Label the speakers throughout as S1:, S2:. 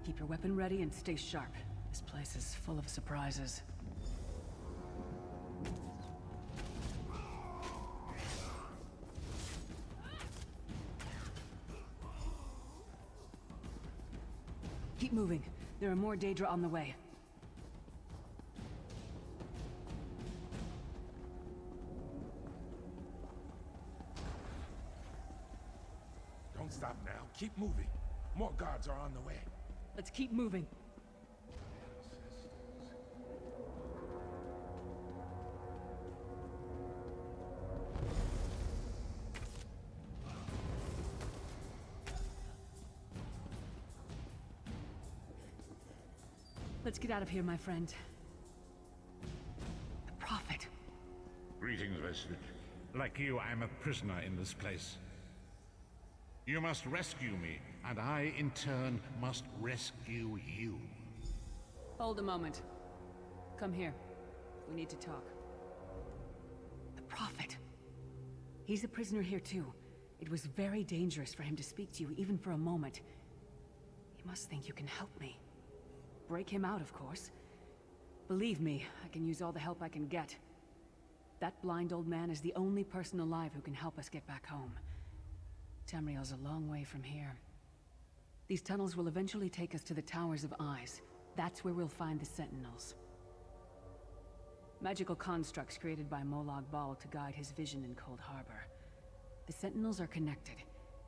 S1: Keep your weapon ready and stay sharp. This place is full of surprises. Keep moving. There are more Daedra on the way.
S2: Don't stop now. Keep moving. More guards are on the way.
S1: Let's keep moving. Let's get out of here, my friend. The Prophet.
S3: Greetings, Wesley. Like you, I'm a prisoner in this place. You must rescue me, and I, in turn, must rescue you.
S1: Hold a moment. Come here. We need to talk. The Prophet. He's a prisoner here too. It was very dangerous for him to speak to you, even for a moment. You must think you can help me. Break him out, of course. Believe me, I can use all the help I can get. That blind old man is the only person alive who can help us get back home. Tamriel's a long way from here. These tunnels will eventually take us to the Towers of Eyes. That's where we'll find the Sentinels. Magical constructs created by Molag Bal to guide his vision in Cold Harbor. The Sentinels are connected.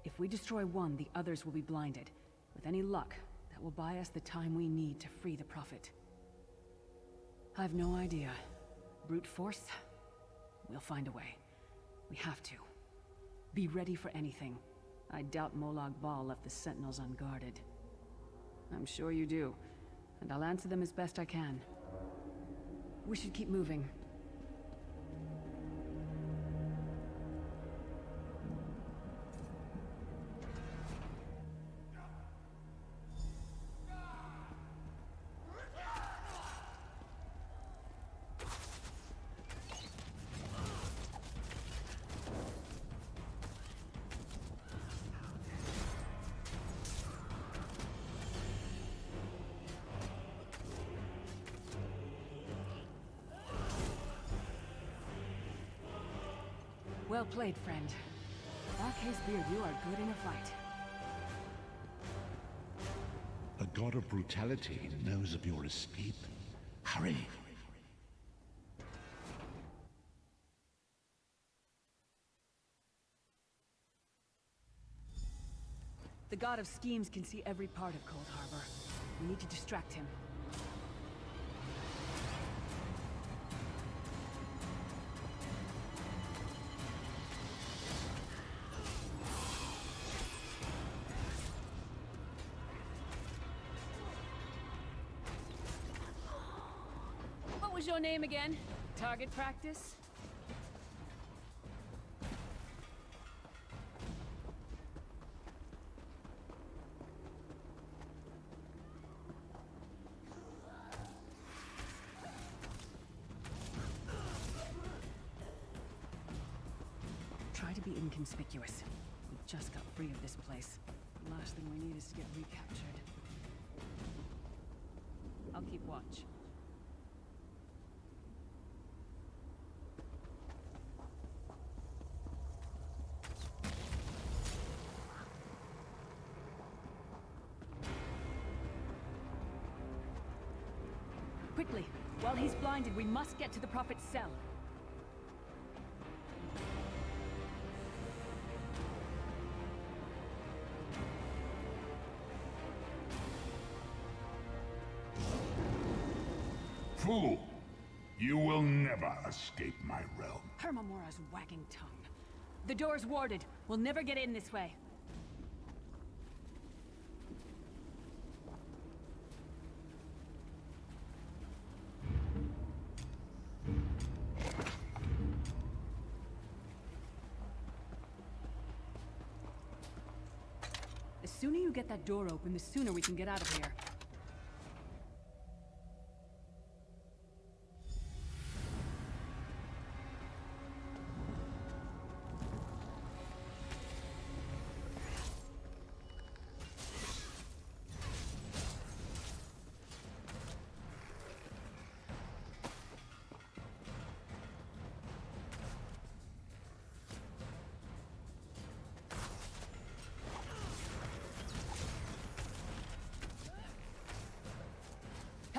S1: If we destroy one, the others will be blinded. With any luck, that will buy us the time we need to free the Prophet. I've no idea. Brute force? We'll find a way. We have to. Be ready for anything. I doubt Molag Bal left the Sentinels unguarded. I'm sure you do, and I'll answer them as best I can. We should keep moving. Well played, friend. Darkhaze Beard, you are good in a fight.
S3: A god of brutality knows of your escape. Hurry!
S1: The god of schemes can see every part of Cold Harbor. We need to distract him. What was your name again? Target practice? Try to be inconspicuous. We just got free of this place. The last thing we need is to get recaptured. I'll keep watch. Quickly! While he's blinded, we must get to the Prophet's cell.
S4: Fool! You will never escape my realm.
S1: Hermamora's wagging tongue. The door's warded. We'll never get in this way. The sooner you get that door open, the sooner we can get out of here.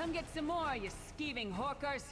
S1: Come get some more, you skeeving hawkers!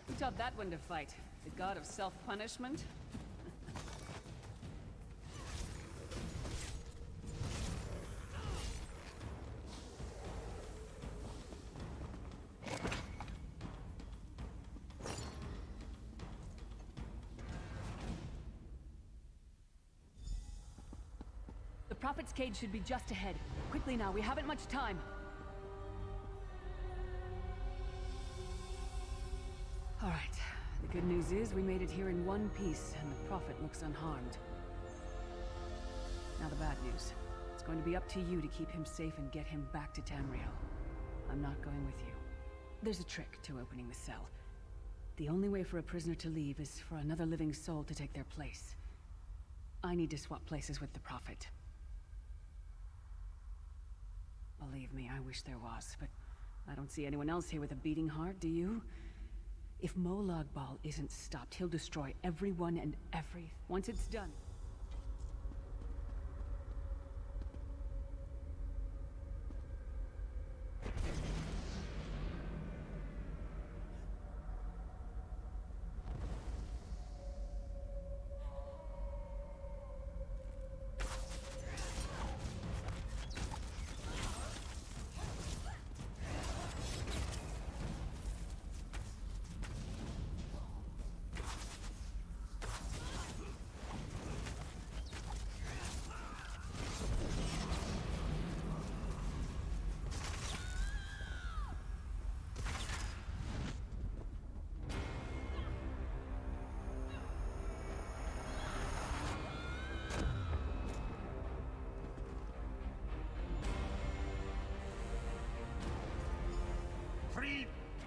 S1: Who taught that one to fight? The god of self-punishment? The Prophet's cage should be just ahead. Quickly now, we haven't much time. All right. The good news is we made it here in one piece, and the Prophet looks unharmed. Now the bad news. It's going to be up to you to keep him safe and get him back to Tamriel. I'm not going with you. There's a trick to opening the cell. The only way for a prisoner to leave is for another living soul to take their place. I need to swap places with the Prophet. Believe me, I wish there was, but I don't see anyone else here with a beating heart, do you? If Molag Bal isn't stopped, he'll destroy everyone and everything. Once it's done.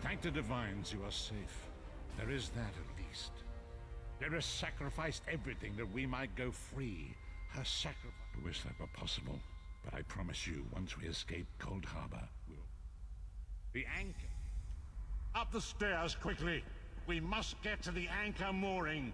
S3: Thank the Divines you are safe. There is that at least. Lyris sacrificed everything that we might go free. Her sacrifice... I wish that were possible, but I promise you, once we escape Cold Harbor, we'll... The anchor! Up the stairs, quickly! We must get to the anchor mooring!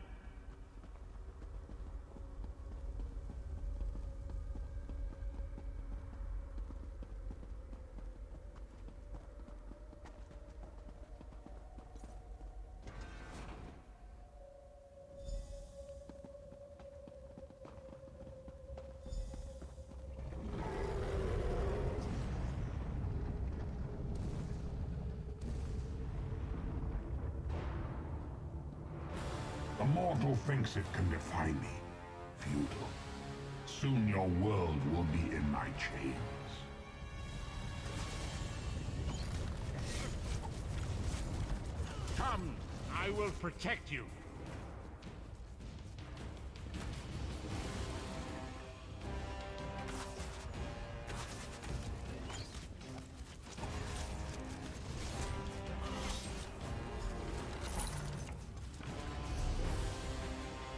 S4: The mortal thinks it can defy me. Futile. Soon your world will be in my chains.
S3: Come! I will protect you!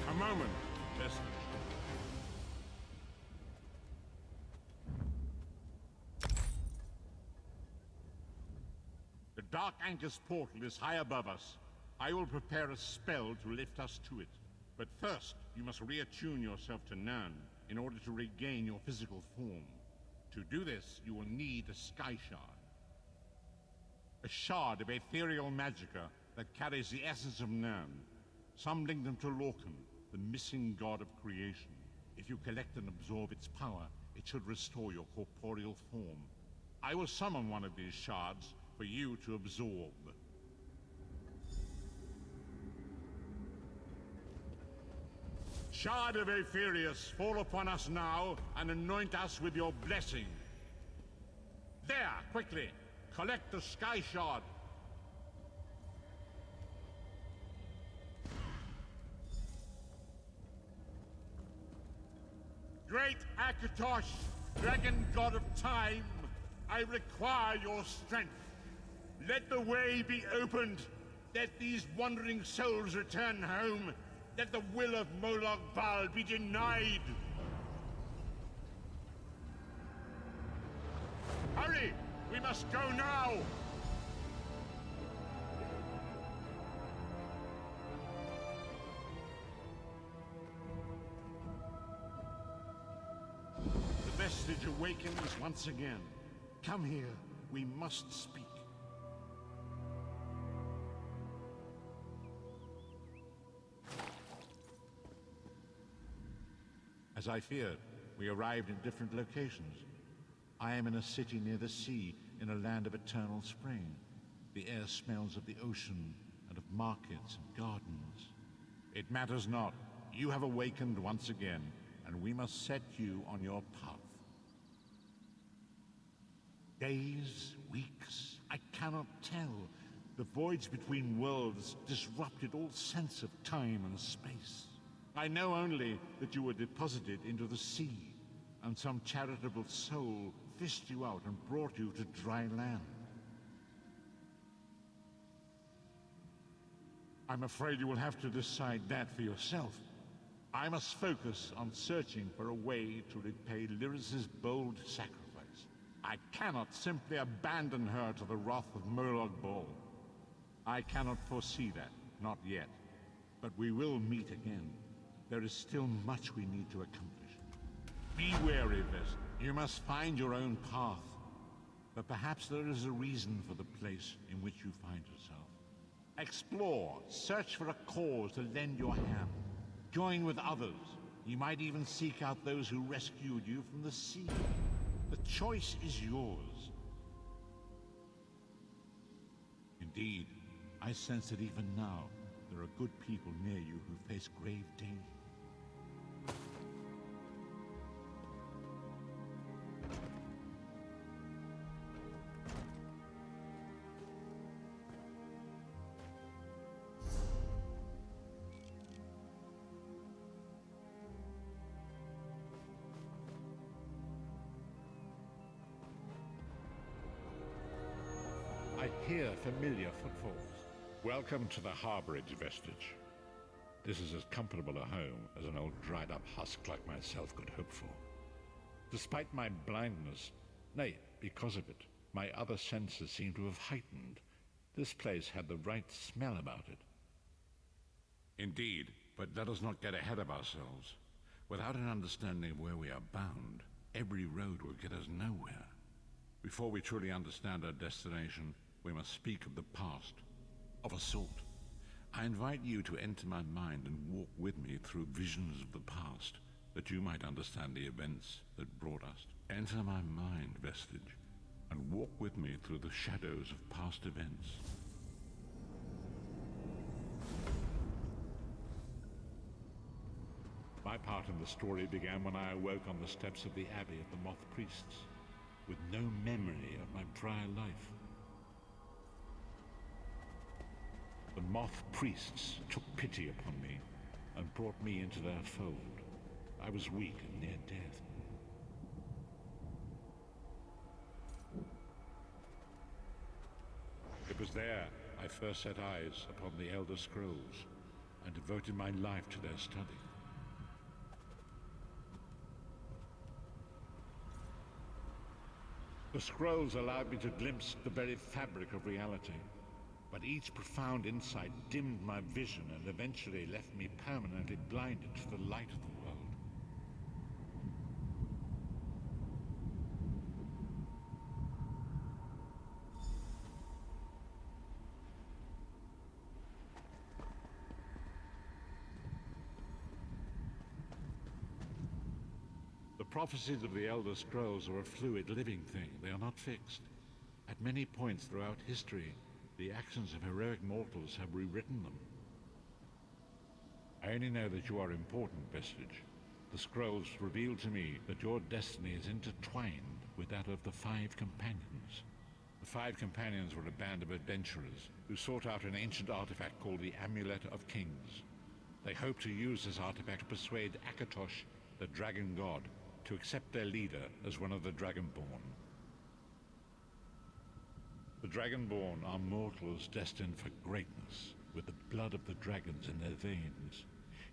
S3: A moment. Just... The Dark Anchor's portal is high above us. I will prepare a spell to lift us to it. But first, you must reattune yourself to Nern in order to regain your physical form. To do this, you will need a Sky Shard. A shard of ethereal magicka that carries the essence of Nern. Some link them to Lorcan, the missing god of creation. If you collect and absorb its power, it should restore your corporeal form. I will summon one of these shards for you to absorb. Shard of Aetherius, fall upon us now and anoint us with your blessing. There, quickly! Collect the Sky Shard! Great Akatosh, dragon god of time, I require your strength. Let the way be opened. Let these wandering souls return home. Let the will of Molag Bal be denied. Hurry! We must go now! The vestige awakens once again. Come here. We must speak. As I feared, we arrived in different locations. I am in a city near the sea, in a land of eternal spring. The air smells of the ocean, and of markets and gardens. It matters not. You have awakened once again, and we must set you on your path. Days, weeks, I cannot tell. The voids between worlds disrupted all sense of time and space. I know only that you were deposited into the sea, and some charitable soul fished you out and brought you to dry land. I'm afraid you will have to decide that for yourself. I must focus on searching for a way to repay Lyris's bold sacrifice. I cannot simply abandon her to the wrath of Molag Bal. I cannot foresee that, not yet. But we will meet again. There is still much we need to accomplish. Be wary, Vest. You must find your own path. But perhaps there is a reason for the place in which you find yourself. Explore, search for a cause to lend your hand. Join with others. You might even seek out those who rescued you from the sea. The choice is yours. Indeed, I sense that even now, there are good people near you who face grave danger. I hear familiar footfalls. Welcome to the harborage, Vestige. This is as comfortable a home as an old dried-up husk like myself could hope for. Despite my blindness, nay, because of it, my other senses seem to have heightened. This place had the right smell about it. Indeed, but let us not get ahead of ourselves. Without an understanding of where we are bound, every road will get us nowhere. Before we truly understand our destination, we must speak of the past, of a sort. I invite you to enter my mind and walk with me through visions of the past, that you might understand the events that brought us. Enter my mind, Vestige, and walk with me through the shadows of past events. My part in the story began when I awoke on the steps of the Abbey of the Moth Priests, with no memory of my prior life. The Moth Priests took pity upon me and brought me into their fold. I was weak and near death. It was there I first set eyes upon the Elder Scrolls and devoted my life to their study. The scrolls allowed me to glimpse the very fabric of reality, but each profound insight dimmed my vision and eventually left me permanently blinded to the light of the world. The prophecies of the Elder Scrolls are a fluid, living thing. They are not fixed. At many points throughout history, the actions of heroic mortals have rewritten them. I only know that you are important, Vestige. The scrolls reveal to me that your destiny is intertwined with that of the Five Companions. The Five Companions were a band of adventurers who sought out an ancient artifact called the Amulet of Kings. They hoped to use this artifact to persuade Akatosh, the dragon god,
S5: to accept their leader as one of the Dragonborn. The Dragonborn are mortals destined for greatness, with the blood of the dragons in their veins.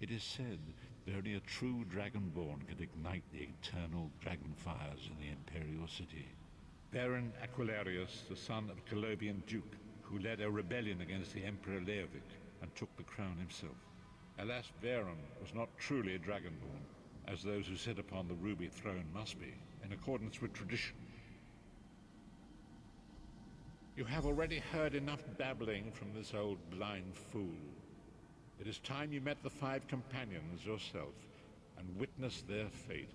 S5: It is said that only a true Dragonborn can ignite the eternal dragon fires in the Imperial City. Baron Aquilarius, the son of Colovian Duke, who led a rebellion against the Emperor Leovic and took the crown himself. Alas, Varen was not truly a Dragonborn, as those who sit upon the Ruby Throne must be, in accordance with tradition. You have already heard enough babbling from this old blind fool. It is time you met the 5 companions yourself and witnessed their fate.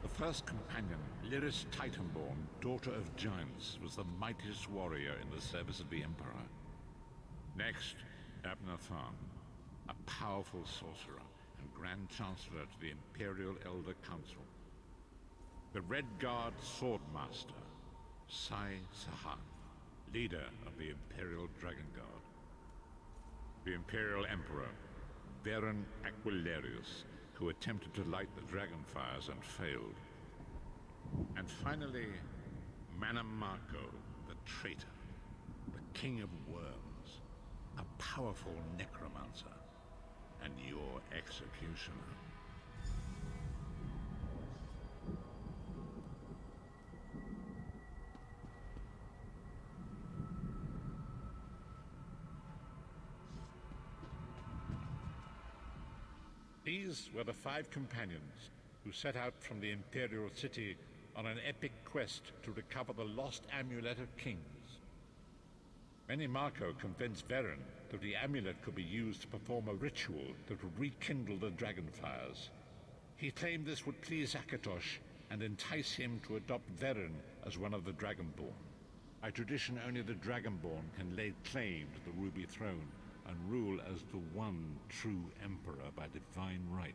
S5: The first companion, Lyris Titanborn, daughter of giants, was the mightiest warrior in the service of the Emperor. Next, Abner Tharn, a powerful sorcerer and Grand Chancellor to the Imperial Elder Council. The Red Guard Swordmaster, Sai Sahan, leader of the Imperial Dragon Guard. The Imperial Emperor, Baron Aquilarius, who attempted to light the dragon fires and failed. And finally, Mannimarco, the traitor, the King of Worms, a powerful necromancer, and your executioner. These were the 5 companions who set out from the Imperial City on an epic quest to recover the lost Amulet of Kings. Mannimarco convinced Varen that the amulet could be used to perform a ritual that would rekindle the dragon fires. He claimed this would please Akatosh and entice him to adopt Varen as one of the Dragonborn. By tradition, only the Dragonborn can lay claim to the Ruby Throne and rule as the one true Emperor by divine right.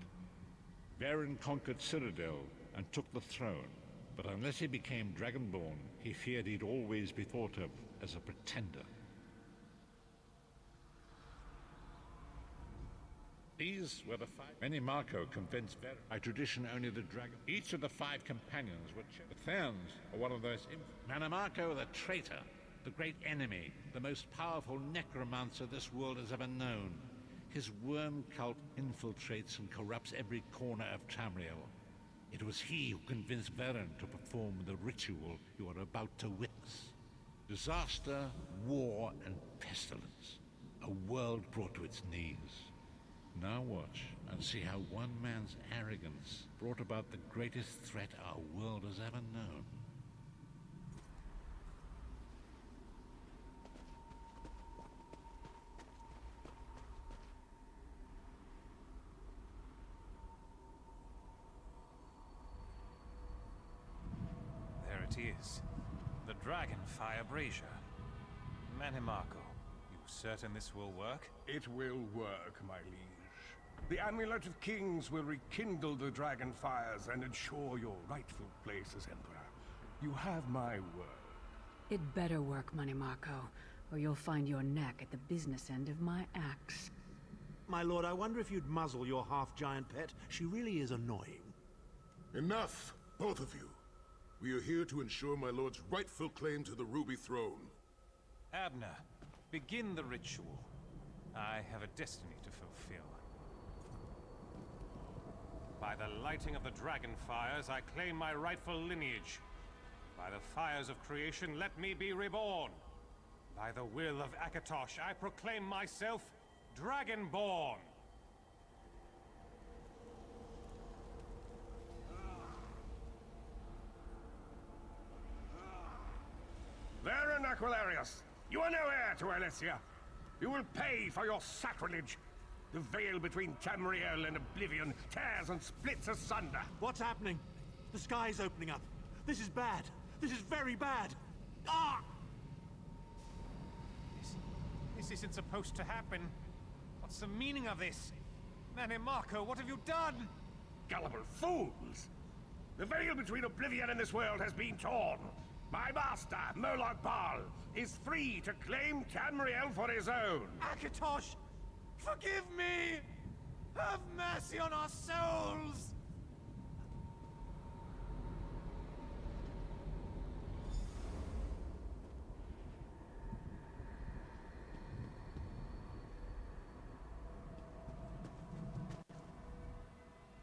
S5: Varen conquered Cyrodiil and took the throne, but unless he became Dragonborn, he feared he'd always be thought of as a pretender. These were the 5. Mannimarco convinced Varen. By tradition, only the dragon. Each of the 5 companions were the Therns, or one of those. Mannimarco, the traitor, the great enemy, the most powerful necromancer this world has ever known. His worm cult infiltrates and corrupts every corner of Tamriel. It was he who convinced Varen to perform the ritual you are about to witness. Disaster, war, and pestilence. A world brought to its knees. Now watch and see how one man's arrogance brought about the greatest threat our world has ever known.
S6: There it is. The Dragonfire Brazier. Mannimarco, you certain this will work?
S7: It will work, my liege. The Amulet of Kings will rekindle the dragon fires and ensure your rightful place as Emperor. You have my word.
S1: It better work, Mannimarco, or you'll find your neck at the business end of my axe.
S8: My lord, I wonder if you'd muzzle your half-giant pet. She really is annoying.
S2: Enough, both of you. We are here to ensure my lord's rightful claim to the Ruby Throne.
S6: Abner, begin the ritual. I have a destiny to fulfill. By the lighting of the dragon fires, I claim my rightful lineage. By the fires of creation, let me be reborn. By the will of Akatosh, I proclaim myself Dragonborn.
S7: Baron Aquilarius, you are no heir to Elysia. You will pay for your sacrilege. The veil between Tamriel and Oblivion tears and splits asunder.
S8: What's happening? The sky's opening up. This is bad. This is very bad. Ah!
S6: This isn't supposed to happen. What's the meaning of this? Mannimarco, what have you done?
S7: Gullible fools! The veil between Oblivion and this world has been torn. My master, Moloch Bal, is free to claim Tamriel for his own.
S8: Akatosh! Forgive me! Have mercy on our souls!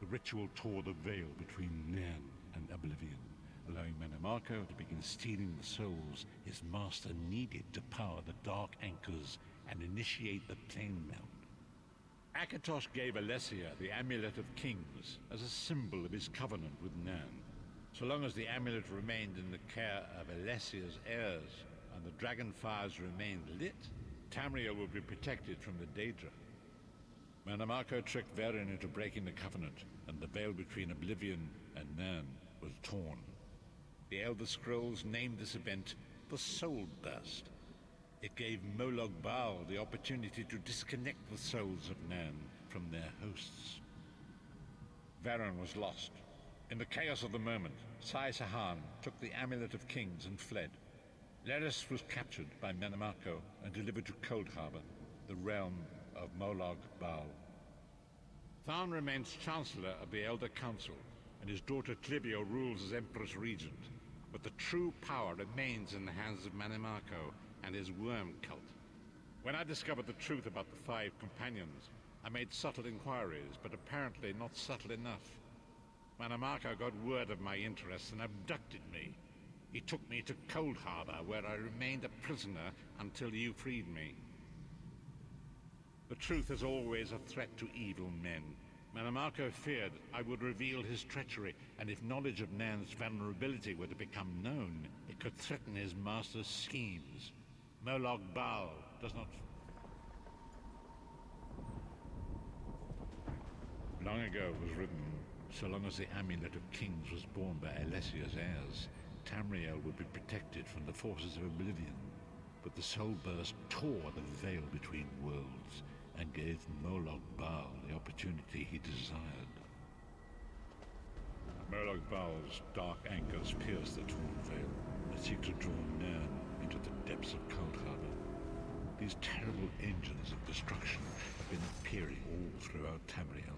S5: The ritual tore the veil between Nan and Oblivion, allowing Manamarco to begin stealing the souls his master needed to power the Dark Anchors and initiate the Plane Melt. Akatosh gave Alessia the Amulet of Kings as a symbol of his covenant with Nan. So long as the amulet remained in the care of Alessia's heirs and the dragon fires remained lit, Tamriel would be protected from the Daedra. Manamarco tricked Varen into breaking the covenant, and the veil between Oblivion and Nan was torn. The Elder Scrolls named this event the Soul Burst. It gave Moloch Bal the opportunity to disconnect the souls of Nan from their hosts. Varen was lost. In the chaos of the moment, Sai Sahan took the Amulet of Kings and fled. Leris was captured by Manamarco and delivered to Cold Harbor, the realm of Moloch Bal. Tharn remains Chancellor of the Elder Council, and his daughter Clivio rules as Empress Regent. But the true power remains in the hands of Manamarco and his worm cult. When I discovered the truth about the 5 companions, I made subtle inquiries, but apparently not subtle enough. Manamarco got word of my interests and abducted me. He took me to Cold Harbor, where I remained a prisoner until you freed me. The truth is always a threat to evil men. Manamarco feared I would reveal his treachery, and if knowledge of Nan's vulnerability were to become known, it could threaten his master's schemes. Moloch Bal does not... Long ago was written, so long as the Amulet of Kings was borne by Alessia's heirs, Tamriel would be protected from the forces of Oblivion. But the Soul Burst tore the veil between worlds, and gave Moloch Bal the opportunity he desired. Moloch Bal's dark anchors pierce the torn veil and seek to draw Nan into the depths of Cold Harbor. These terrible engines of destruction have been appearing all throughout Tamriel.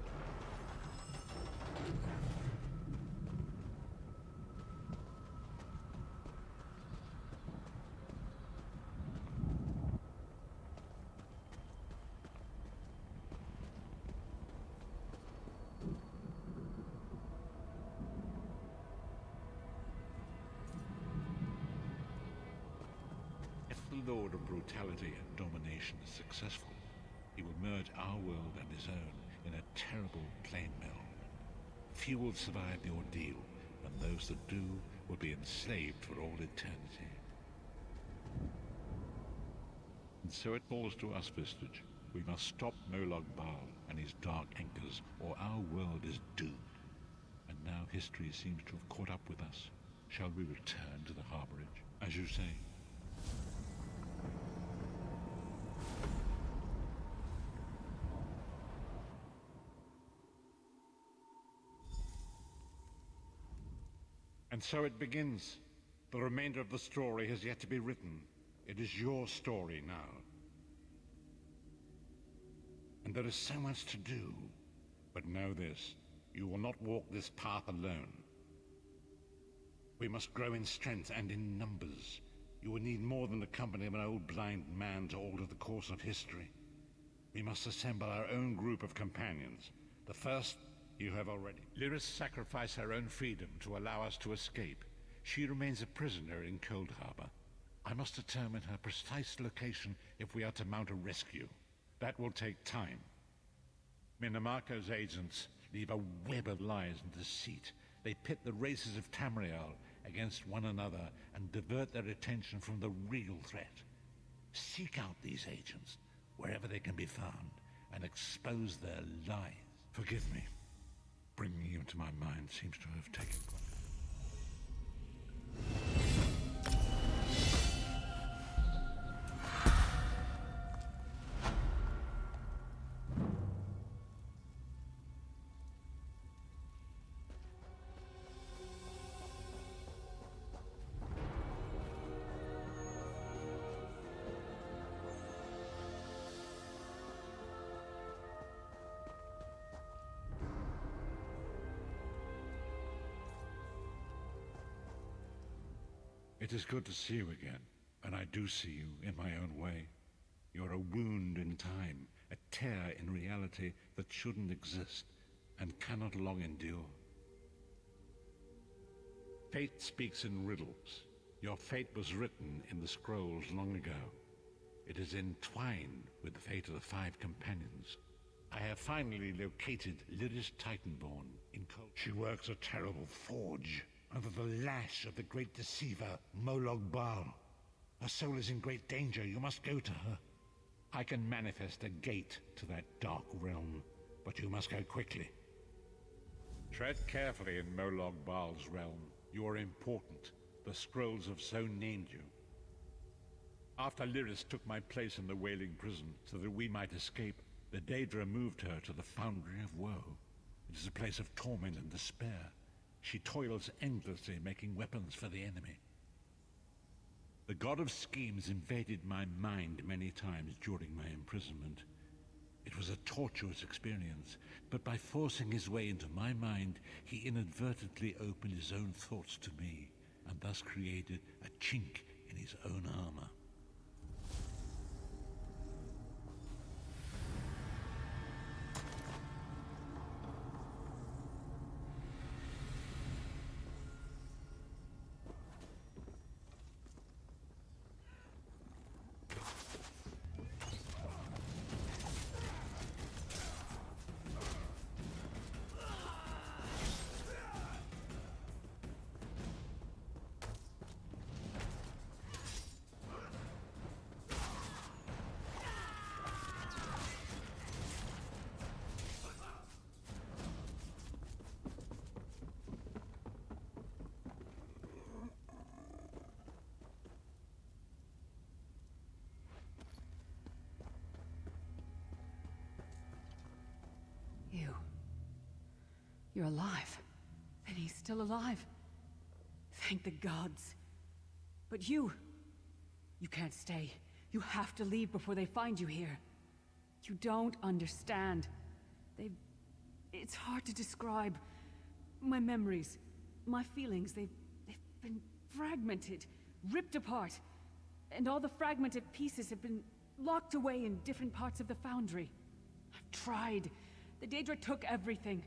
S5: The Lord of Brutality and Domination is successful, he will merge our world and his own in a terrible plane meld. Few will survive the ordeal, and those that do will be enslaved for all eternity. And so it falls to us, Vistage. We must stop Moloch Bal and his dark anchors, or our world is doomed. And now history seems to have caught up with us. Shall we return to the harborage? As you say. And so it begins. The remainder of the story has yet to be written. It is your story now. And there is so much to do. But know this, you will not walk this path alone. We must grow in strength and in numbers. You will need more than the company of an old blind man to alter the course of history. We must assemble our own group of companions. The first you have already. Lyris sacrificed her own freedom to allow us to escape. She remains a prisoner in Cold Harbor. I must determine her precise location if we are to mount a rescue. That will take time. Manamarco's agents leave a web of lies and deceit. They pit the races of Tamriel against one another and divert their attention from the real threat. Seek out these agents, wherever they can be found, and expose their lies. Forgive me. Bringing you into my mind seems to have taken place. It is good to see you again, and I do see you in my own way. You're a wound in time, a tear in reality that shouldn't exist and cannot long endure. Fate speaks in riddles. Your fate was written in the scrolls long ago. It is entwined with the fate of the 5 companions. I have finally located Lyris Titanborn in Cold. She works a terrible forge under the lash of the great deceiver, Molag Bal. Her soul is in great danger. You must go to her. I can manifest a gate to that dark realm, but you must go quickly. Tread carefully in Molag Bal's realm. You are important. The scrolls have so named you. After Lyris took my place in the Wailing Prison so that we might escape, the Daedra moved her to the Foundry of Woe. It is a place of torment and despair. She toils endlessly making weapons for the enemy. The God of Schemes invaded my mind many times during my imprisonment. It was a tortuous experience, but by forcing his way into my mind, he inadvertently opened his own thoughts to me, and thus created a chink in his own armor.
S1: You're alive. And he's still alive. Thank the gods. But you can't stay. You have to leave before they find you here. You don't understand. It's hard to describe. My memories, my feelings, they've been fragmented, ripped apart. And all the fragmented pieces have been locked away in different parts of the Foundry. I've tried. The Daedra took everything.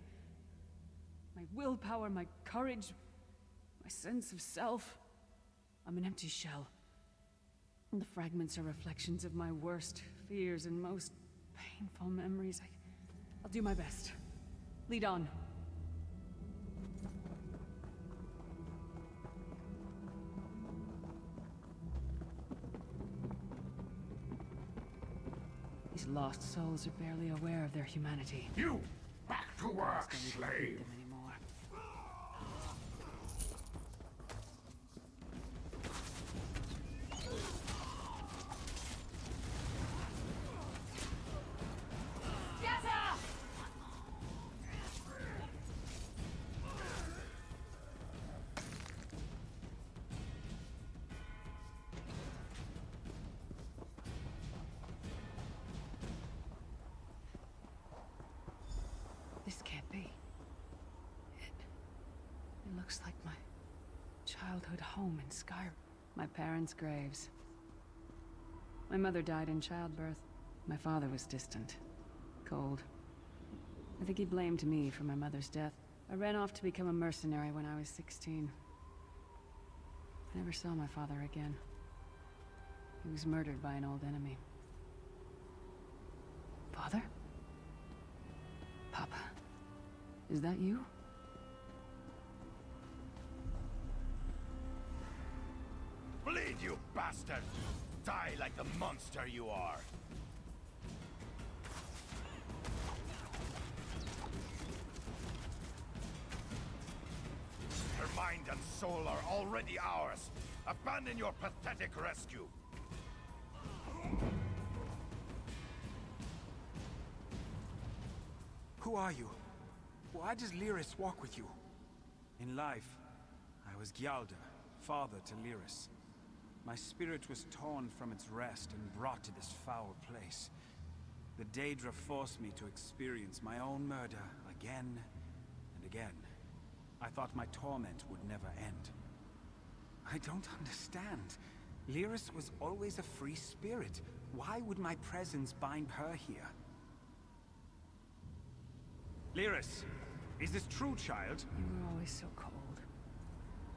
S1: My willpower, my courage, my sense of self. I'm an empty shell. And the fragments are reflections of my worst fears and most painful memories. I'll do my best. Lead on. These lost souls are barely aware of their humanity.
S4: You! Back to work, slave!
S1: Them anymore. This can't be. It looks like my childhood home in Skyrim. My parents' graves. My mother died in childbirth. My father was distant. Cold. I think he blamed me for my mother's death. I ran off to become a mercenary when I was 16. I never saw my father again. He was murdered by an old enemy. Father? Papa, is that you?
S7: Bleed, you bastard! Die like the monster you are! Her mind and soul are already ours. Abandon your pathetic rescue.
S9: Who are you? Why does Lyris walk with you? In life, I was Gyalda, father to Lyris. My spirit was torn from its rest and brought to this foul place. The Daedra forced me to experience my own murder again and again. I thought my torment would never end. I don't understand. Lyris was always a free spirit. Why would my presence bind her here? Lyris, is this true, child?
S1: You were always so cold.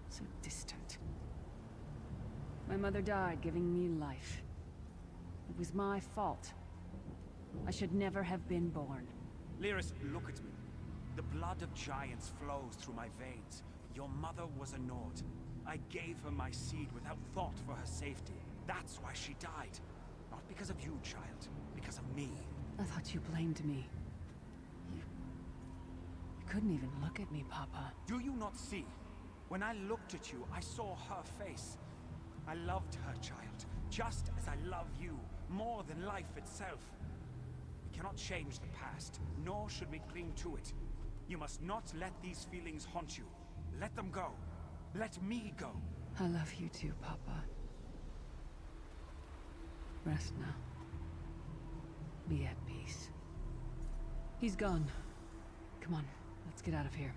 S1: So distant. My mother died giving me life. It was my fault. I should never have been born.
S9: Lyris, look at me. The blood of giants flows through my veins. Your mother was a Nord. I gave her my seed without thought for her safety. That's why she died. Not because of you, child. Because of me.
S1: I thought you blamed me. You couldn't even look at me, Papa.
S9: Do you not see? When I looked at you, I saw her face. I loved her, child. Just as I love you. More than life itself. We cannot change the past, nor should we cling to it. You must not let these feelings haunt you. Let them go. Let me go.
S1: I love you too, Papa. Rest now. Be at peace. He's gone. Come on, let's get out of here.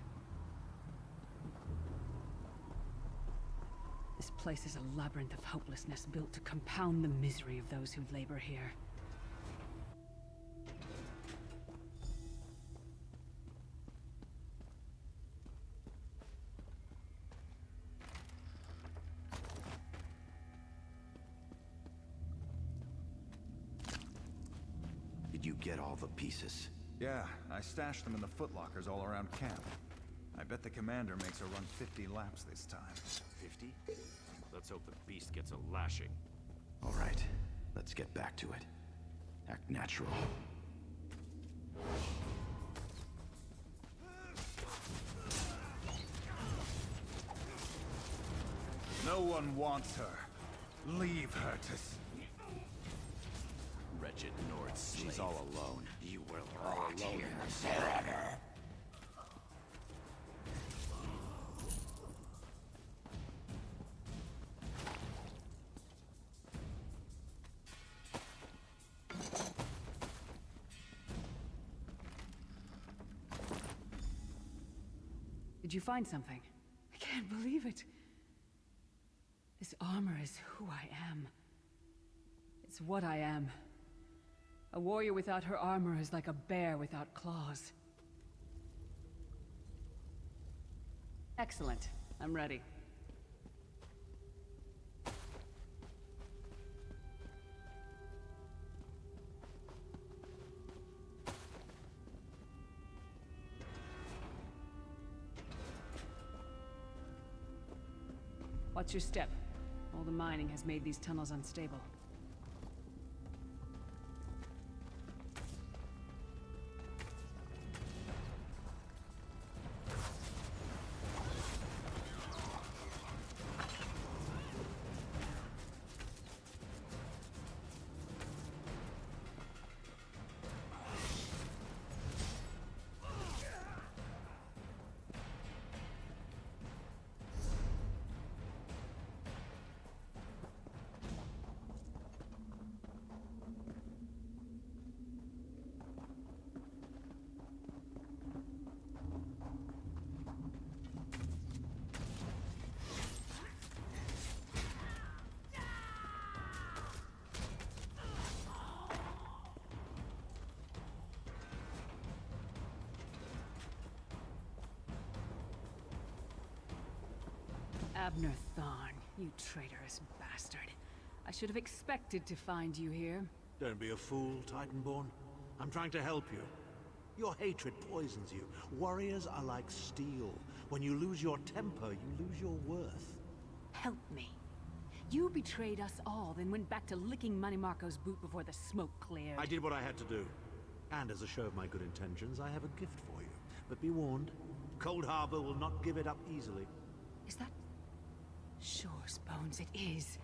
S1: This place is a labyrinth of hopelessness built to compound the misery of those who labor here.
S10: Did you get all the pieces?
S11: Yeah, I stashed them in the footlockers all around camp. I bet the commander makes her run 50 laps this time.
S10: 50? Let's hope the beast gets a lashing. All right, let's get back to it. Act natural.
S11: No one wants her. Leave her to...
S10: Wretched Nord slave. She's all alone. You will rot here forever.
S1: Did you find something? I can't believe it. This armor is who I am. It's what I am. A warrior without her armor is like a bear without claws. Excellent. I'm ready. Watch your step. All the mining has made these tunnels unstable. Abner Thorn, you traitorous bastard. I should have expected to find you here.
S8: Don't be a fool, Titanborn. I'm trying to help you. Your hatred poisons you. Warriors are like steel. When you lose your temper, you lose your worth.
S1: Help me. You betrayed us all, then went back to licking Manny Marco's boot before the smoke cleared.
S8: I did what I had to do. And as a show of my good intentions, I have a gift for you. But be warned, Cold Harbor will not give it up easily.
S1: Is that... Sure, Bones, it is.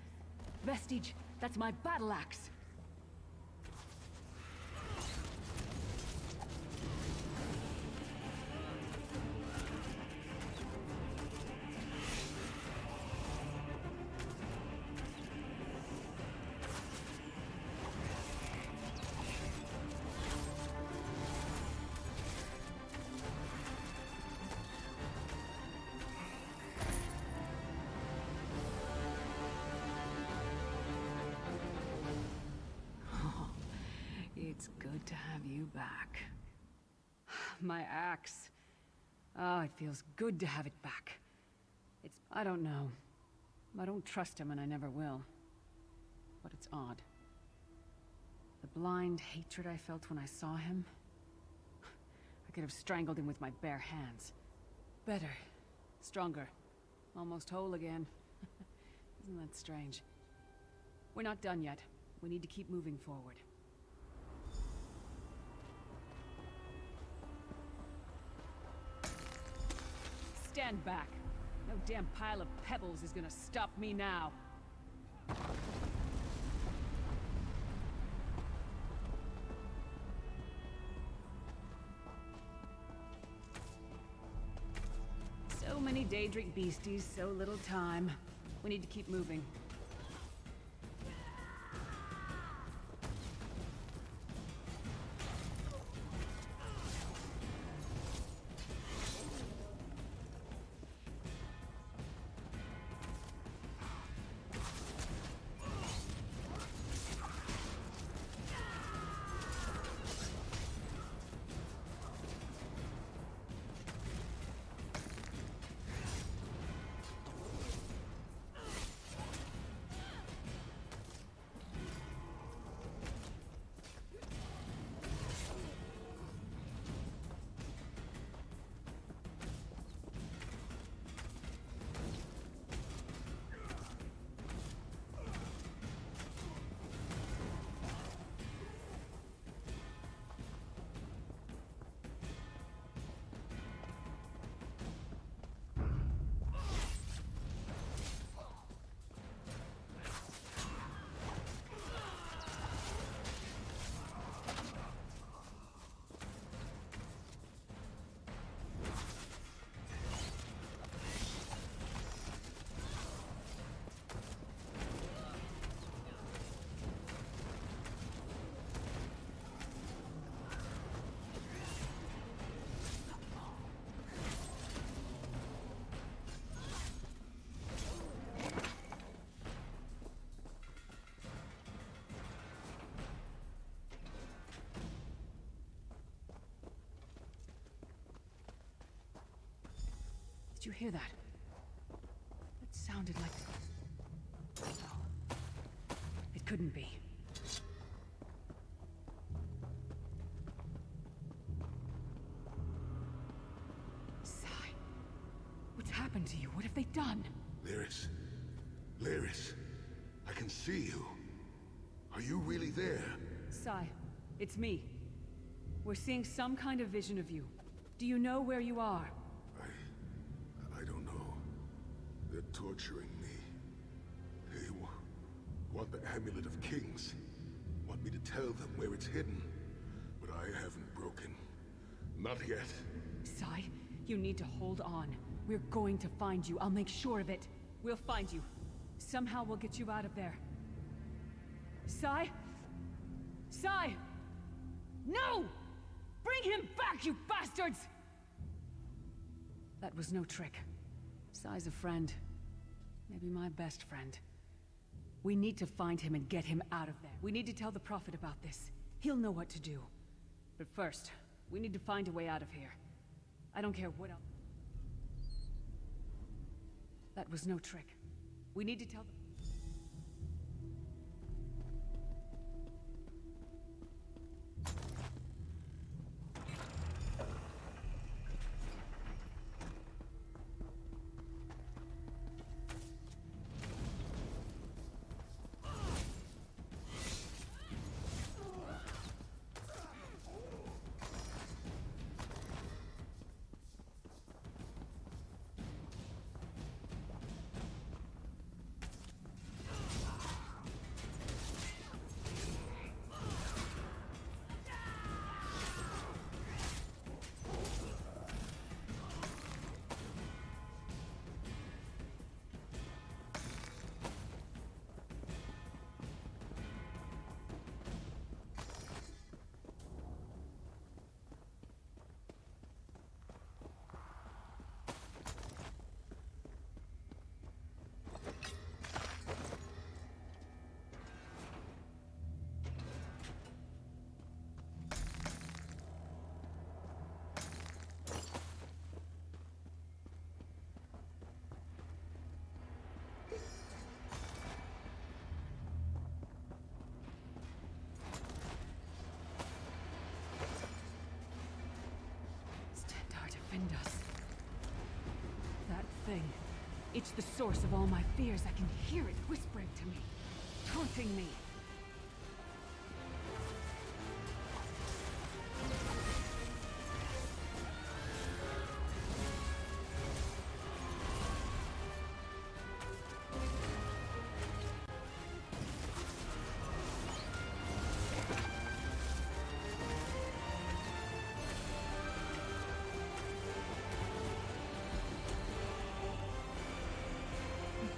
S1: Vestige, that's my battle axe. you back. My axe. Oh, it feels good to have it back. I don't know. I don't trust him and I never will. But it's odd. The blind hatred I felt when I saw him. I could have strangled him with my bare hands. Better. Stronger. Almost whole again. Isn't that strange? We're not done yet. We need to keep moving forward. Stand back. No damn pile of pebbles is gonna stop me now. So many Daedric beasties, so little time. We need to keep moving. Did you hear that? It sounded like... No. It couldn't be. Sai. What's happened to you? What have they done?
S2: Lyris. Lyris. I can see you. Are you really there?
S1: Sai, it's me. We're seeing some kind of vision of you. Do you know where you are?
S2: I don't know. They're torturing me. They want the Amulet of Kings. Want me to tell them where it's hidden. But I haven't broken. Not yet.
S1: Sai, you need to hold on. We're going to find you. I'll make sure of it. We'll find you. Somehow we'll get you out of there. Sai? Sai! No! Bring him back, you bastards! That was no trick. Sai's a friend. Maybe my best friend. We need to find him and get him out of there. We need to tell the Prophet about this. He'll know what to do. But first, we need to find a way out of here. I don't care what else. That was no trick. We need to tell the... defend us. That thing. It's the source of all my fears. I can hear it whispering to me, taunting me.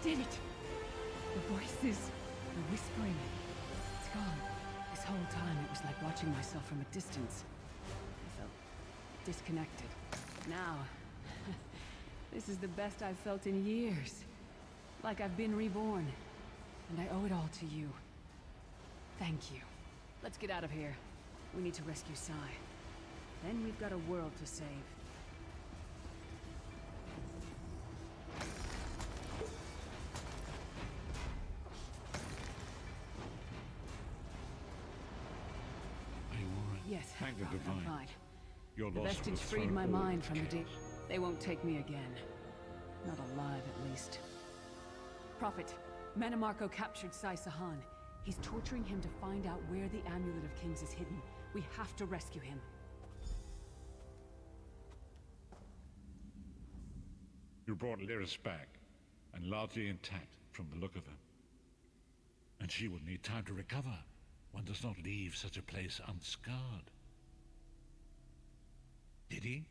S1: Did it! The voices, the whispering. It's gone. This whole time it was like watching myself from a distance. I felt disconnected. Now, this is the best I've felt in years. Like I've been reborn. And I owe it all to you. Thank you. Let's get out of here. We need to rescue Sai. Then we've got a world to save. Yes,
S5: Thank the
S1: I'm
S5: divine.
S1: fine.
S5: Your
S1: The
S5: loss
S1: vestige
S5: will
S1: freed
S5: throw
S1: my
S5: all
S1: mind
S5: into
S1: from the deep.
S5: chaos.
S1: They won't take me again. Not alive, at least. Prophet, Manamarco captured Sai Sahan. He's torturing him to find out where the Amulet of Kings is hidden. We have to rescue him.
S5: You brought Lyris back, and largely intact from the look of her. And she will need time to recover. One does not leave such a place unscarred. Did he?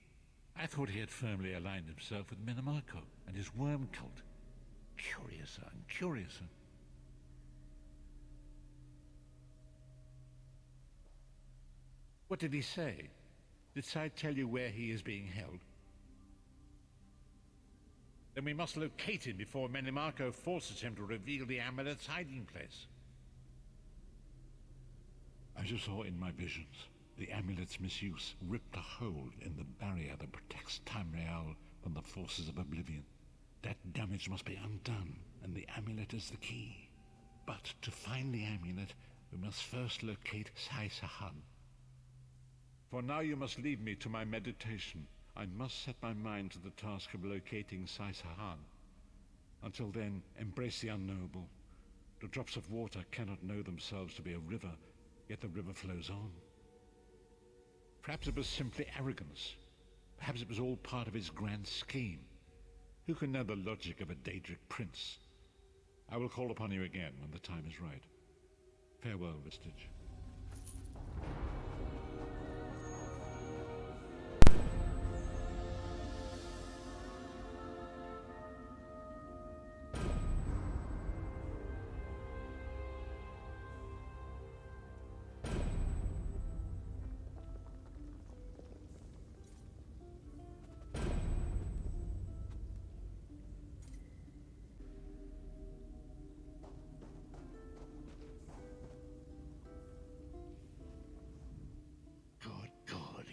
S5: I thought he had firmly aligned himself with Manamarco and his worm cult. Curiouser and curiouser. What did he say? Did Sai tell you where he is being held? Then we must locate him before Manamarco forces him to reveal the amulet's hiding place. As you saw in my visions, the amulet's misuse ripped a hole in the barrier that protects Tamriel from the forces of oblivion. That damage must be undone, and the amulet is the key. But to find the amulet, we must first locate Sai Sahan. For now you must leave me to my meditation. I must set my mind to the task of locating Sai Sahan. Until then, embrace the unknowable. The drops of water cannot know themselves to be a river, yet the river flows on. Perhaps it was simply arrogance. Perhaps it was all part of his grand scheme. Who can know the logic of a Daedric prince? I will call upon you again when the time is right. Farewell, Vestige.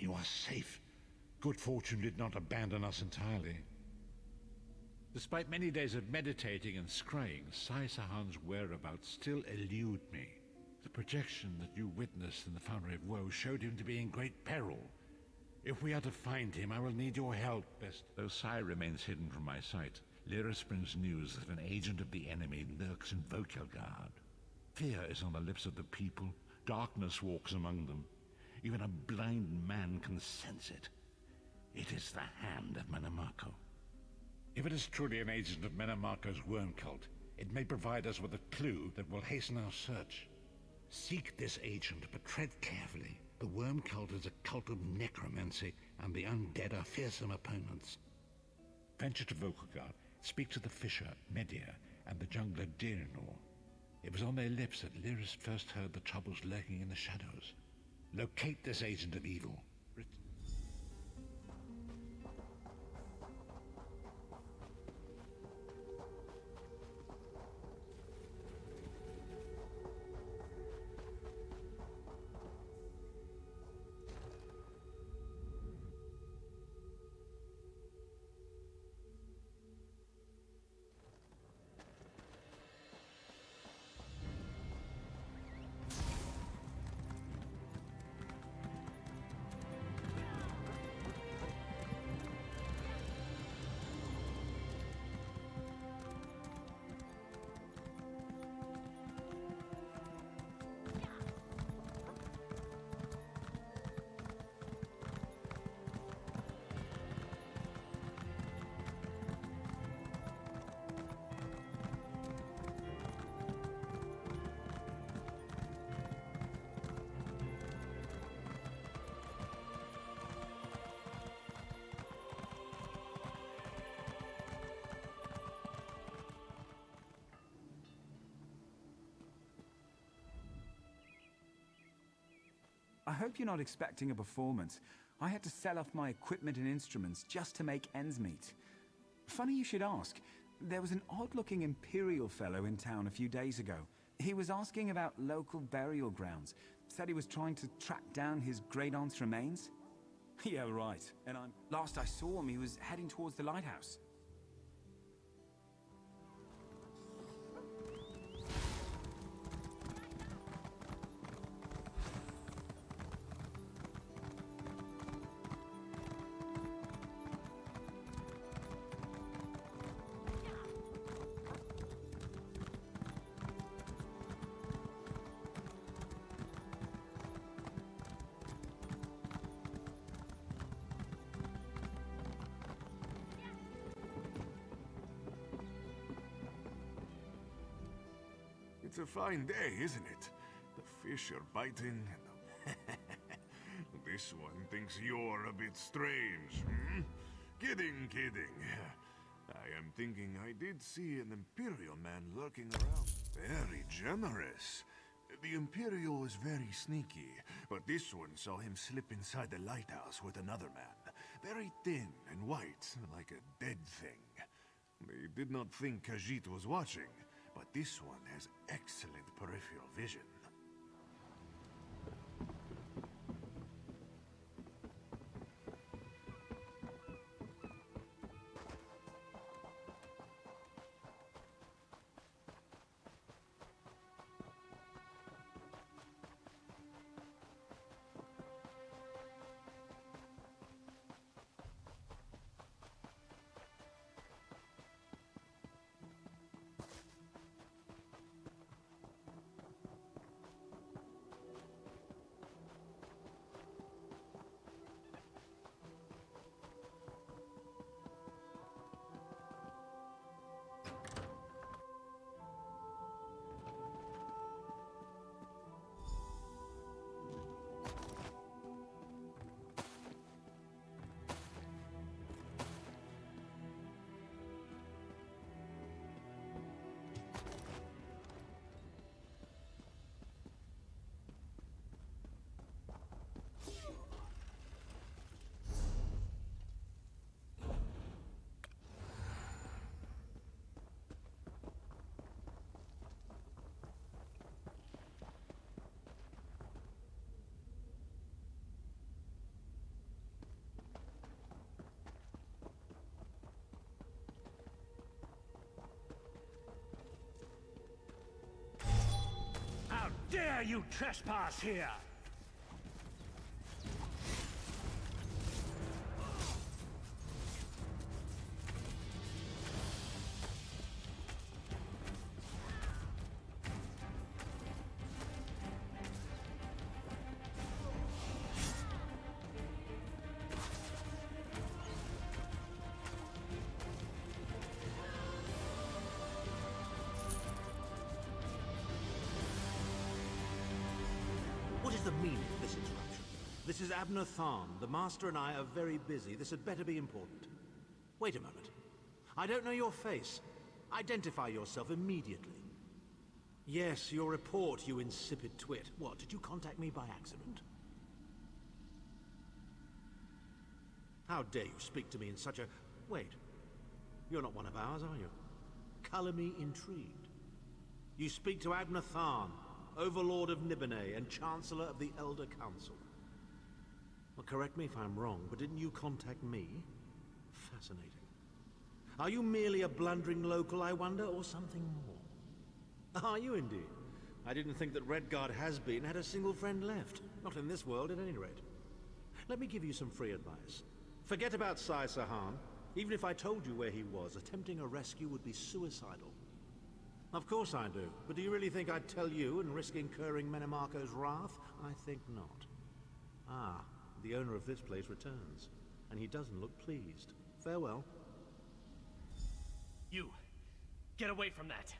S5: You are safe. Good fortune did not abandon us entirely. Despite many days of meditating and scrying, Sai Sahan's whereabouts still elude me. The projection that you witnessed in the Foundry of Woe showed him to be in great peril. If we are to find him, I will need your help, best. Though Sai remains hidden from my sight, Lyris brings news that an agent of the enemy lurks in Vokelgard. Fear is on the lips of the people. Darkness walks among them. Even a blind man can sense it. It is the hand of Manamarco. If it is truly an agent of Manamarco's worm cult, it may provide us with a clue that will hasten our search. Seek this agent, but tread carefully. The worm cult is a cult of necromancy, and the undead are fearsome opponents. Venture to Vokelgard, speak to the fisher, Media, and the jungler Dirinor. It was on their lips that Lyris first heard the troubles lurking in the shadows. Locate this agent of evil.
S9: I hope you're not expecting a performance. I had to sell off my equipment and instruments just to make ends meet. Funny you should ask. There was an odd-looking Imperial fellow in town a few days ago. He was asking about local burial grounds. Said he was trying to track down his great-aunt's remains. Yeah, right. And last I saw him, he was heading towards the lighthouse.
S12: It's a fine day, isn't it? The fish are biting, and this one thinks you're a bit strange, hmm? Kidding, kidding. I am thinking I did see an Imperial man lurking around. Very generous. The Imperial was very sneaky, but this one saw him slip inside the lighthouse with another man. Very thin and white, like a dead thing. They did not think Khajiit was watching, but this one has excellent peripheral vision.
S13: How dare you trespass here!
S8: What is the meaning of this interruption? This is Abner Tharn. The Master and I are very busy. This had better be important. Wait a moment. I don't know your face. Identify yourself immediately. Yes, your report, you insipid twit. What, did you contact me by accident? How dare you speak to me in such a... Wait. You're not one of ours, are you? Color me intrigued. You speak to Abner Tharn, Overlord of Nibene and Chancellor of the Elder Council. Well, correct me if I'm wrong, but didn't you contact me? Fascinating. Are you merely a blundering local, I wonder, or something more? Are you indeed? I didn't think that Redguard has-been had a single friend left. Not in this world, at any rate. Let me give you some free advice. Forget about Sai Sahan. Even if I told you where he was, attempting a rescue would be suicidal. Of course I do, but do you really think I'd tell you and risk incurring Menemarco's wrath? I think not. Ah, the owner of this place returns, and he doesn't look pleased. Farewell.
S13: You! Get away from that!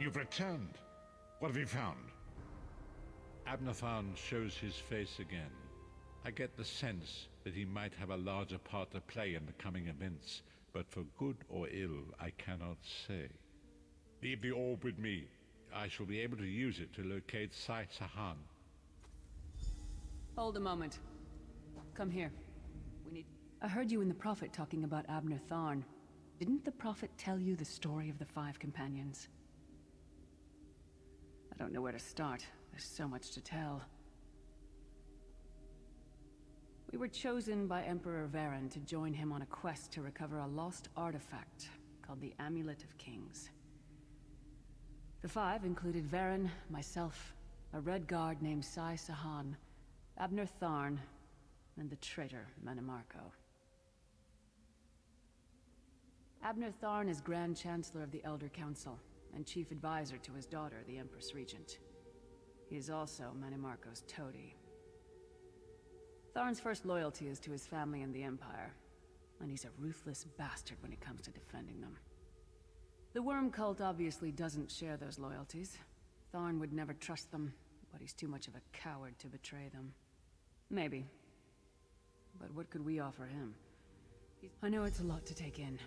S3: You've returned. What have you found?
S5: Abnathan shows his face again. I get the sense that he might have a larger part to play in the coming events, but for good or ill, I cannot say. Leave the orb with me. I shall be able to use it to locate Sai Sahan.
S1: Hold a moment. Come here. I heard you and the Prophet talking about Abner Tharn. Didn't the Prophet tell you the story of the 5 companions? I don't know where to start. There's so much to tell. We were chosen by Emperor Varen to join him on a quest to recover a lost artifact called the Amulet of Kings. The 5 included Varen, myself, a Red Guard named Sai Sahan, Abner Tharn, and the traitor Manimarco. Abner Tharn is Grand Chancellor of the Elder Council, and Chief Advisor to his daughter, the Empress Regent. He is also Manimarco's toady. Tharn's first loyalty is to his family and the Empire, and he's a ruthless bastard when it comes to defending them. The Worm Cult obviously doesn't share those loyalties. Tharn would never trust them, but he's too much of a coward to betray them. Maybe. But what could we offer him? I know it's a lot to take in.